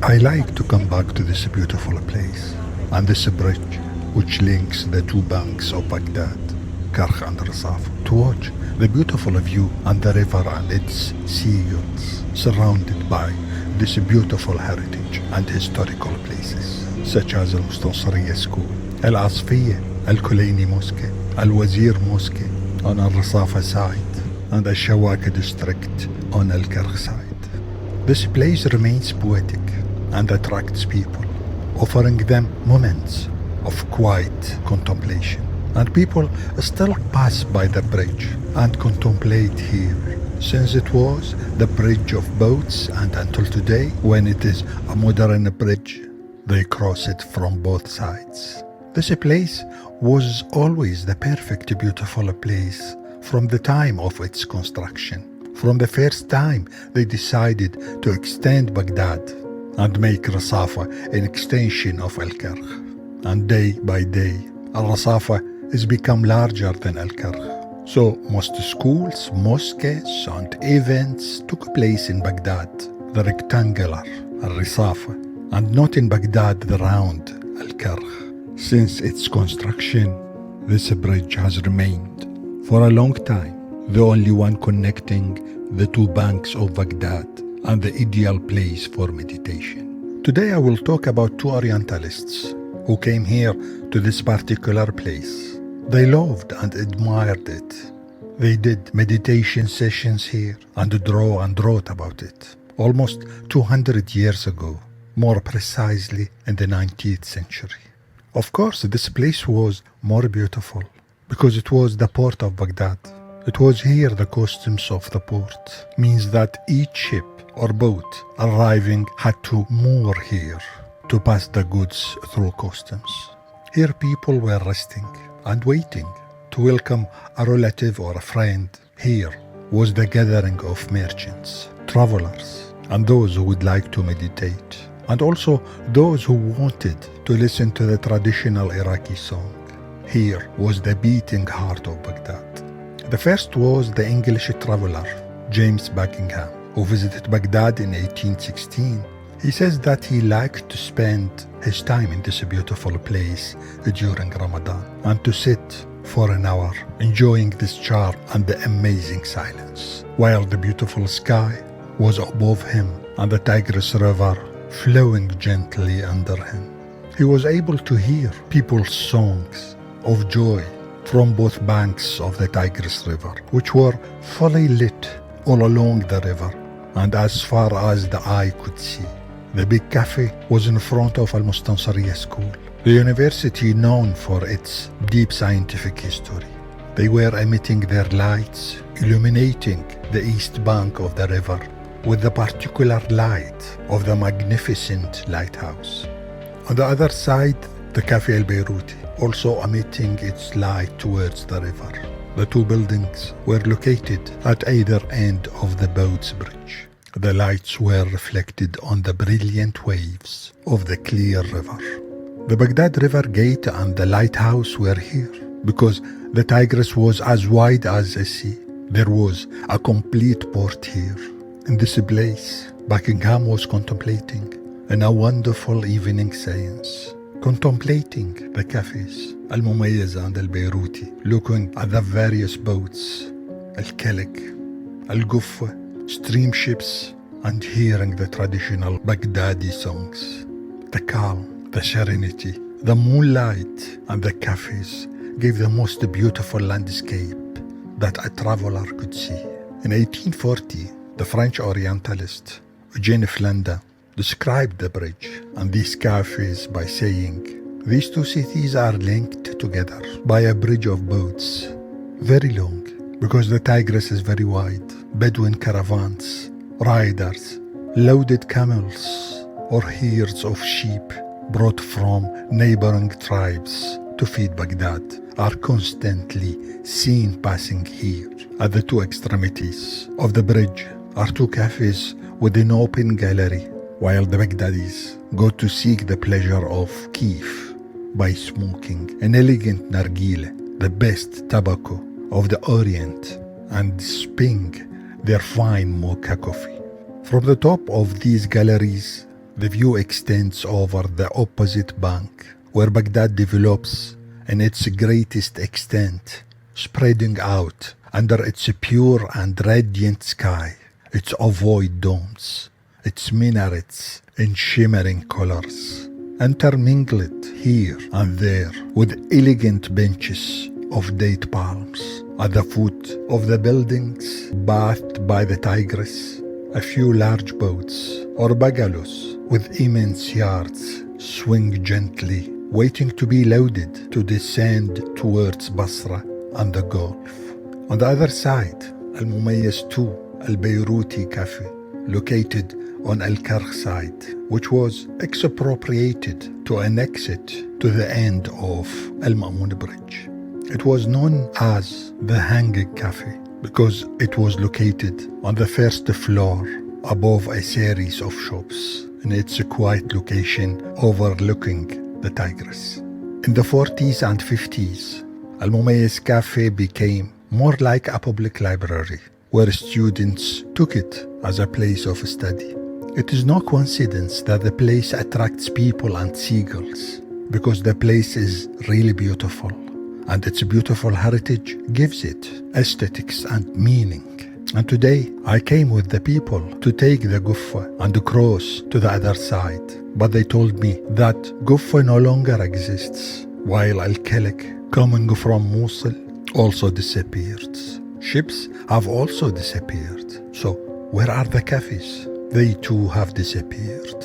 I like to come back to this beautiful place and this bridge which links the two banks of Baghdad, Karkh and Rasaf, to watch the beautiful view and the river and its seagulls, surrounded by this beautiful heritage and historical places such as Al-Mustansariya School, Al-Asfiyya, Al-Kulaini Mosque, Al-Wazir Mosque on Al-Rasafa side, and Al-Shawaka district on Al-Karkh side. This place remains poetic and attracts people, offering them moments of quiet contemplation. And people still pass by the bridge and contemplate here, since it was the bridge of boats, and until today, when it is a modern bridge, they cross it from both sides. This place was always the perfect, beautiful place from the time of its construction. From the first time they decided to extend Baghdad and make Rasafa an extension of Al-Karkh. And day by day, Al-Rasafa has become larger than Al-Karkh. So most schools, mosques and events took place in Baghdad, the rectangular Al-Rasafa, and not in Baghdad, the round Al-Karkh. Since its construction, this bridge has remained for a long time the only one connecting the two banks of Baghdad and the ideal place for meditation. Today I will talk about two Orientalists who came here to this particular place. They loved and admired it. They did meditation sessions here and wrote about it almost 200 years ago, more precisely in the 19th century. Of course, this place was more beautiful because it was the port of Baghdad. It was here the customs of the port means that each ship or boat arriving had to moor here to pass the goods through customs. Here people were resting and waiting to welcome a relative or a friend. Here was the gathering of merchants, travelers, and those who would like to meditate, and also those who wanted to listen to the traditional Iraqi song. Here was the beating heart of Baghdad. The first was the English traveler, James Buckingham, who visited Baghdad in 1816. He says that he liked to spend his time in this beautiful place during Ramadan and to sit for an hour enjoying this charm and the amazing silence, while the beautiful sky was above him and the Tigris River flowing gently under him. He was able to hear people's songs of joy from both banks of the Tigris River, which were fully lit all along the river and as far as the eye could see. The big cafe was in front of Al-Mustansariya School, the university known for its deep scientific history. They were emitting their lights, illuminating the east bank of the river with the particular light of the magnificent lighthouse. On the other side, the Cafe Al Beiruti, also emitting its light towards the river. The two buildings were located at either end of the boat's bridge. The lights were reflected on the brilliant waves of the clear river. The Baghdad River Gate and the lighthouse were here because the Tigris was as wide as a sea. There was a complete port here. In this place, Buckingham was contemplating in a wonderful evening science, contemplating the cafes, Al-Momaïz and Al Beiruti, looking at the various boats, Al-Kalik, Al-Guffa, steamships, and hearing the traditional Baghdadi songs. The calm, the serenity, the moonlight, and the cafes gave the most beautiful landscape that a traveler could see. In 1840, the French Orientalist Eugène Flandin described the bridge and these cafes by saying, "These two cities are linked together by a bridge of boats, very long, because the Tigris is very wide. Bedouin caravans, riders, loaded camels, or herds of sheep brought from neighboring tribes to feed Baghdad are constantly seen passing here. At the two extremities of the bridge are two cafes with an open gallery, while the Baghdadis go to seek the pleasure of keef by smoking an elegant nargile, the best tobacco of the Orient, and sipping their fine mocha coffee. From the top of these galleries, The view extends over the opposite bank, where Baghdad develops in its greatest extent, spreading out under its pure and radiant sky, its ovoid domes, its minarets in shimmering colors, intermingled here and there with elegant benches of date palms. At the foot of the buildings, bathed by the Tigris, a few large boats or bungalows with immense yards swing gently, waiting to be loaded to descend towards Basra and the Gulf. On the other side, Al-Momaïz and Al Beiruti cafe, located on Al-Karkh side, which was expropriated to annex it to the end of Al-Ma'mun Bridge. It was known as the Hanging Cafe because it was located on the first floor above a series of shops in its quiet location overlooking the Tigris. In the 40s and 50s, Al-Momaïz Cafe became more like a public library where students took it as a place of study. It is no coincidence that the place attracts people and seagulls because the place is really beautiful, and its beautiful heritage gives it aesthetics and meaning. And today I came with the people to take the Guffa and cross to the other side, but they told me that Guffa no longer exists, while Al-Kalik, coming from Mosul, also disappeared. Ships have also disappeared. So where are the cafes? They too have disappeared.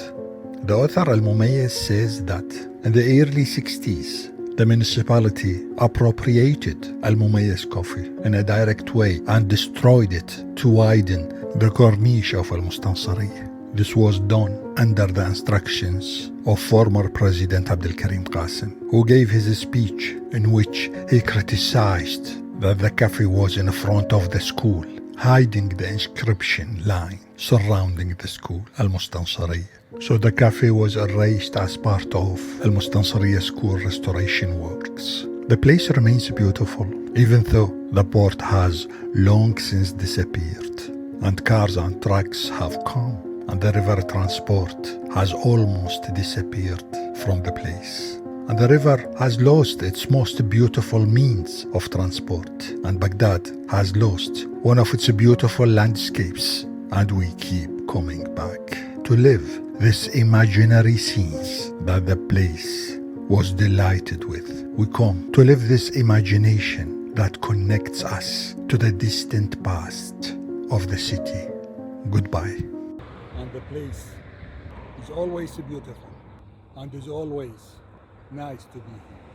The author Al-Momaïz says that in the early 60s, the municipality appropriated Al-Momaïz coffee in a direct way and destroyed it to widen the corniche of Al-Mustansariyya. This was done under the instructions of former President Abdel Karim Qasim, who gave his speech in which he criticized that the cafe was in front of the school, hiding the inscription line surrounding the school, Al-Mustansariyya. So the cafe was erased as part of Al-Mustansariyya school restoration works. The place remains beautiful, even though the port has long since disappeared, and cars and trucks have come, and the river transport has almost disappeared from the place. And the river has lost its most beautiful means of transport, and Baghdad has lost one of its beautiful landscapes, and we keep coming back to live this imaginary scenes that the place was delighted with. We come to live this imagination that connects us to the distant past of the city. Goodbye. And the place is always beautiful and is always nice to be here.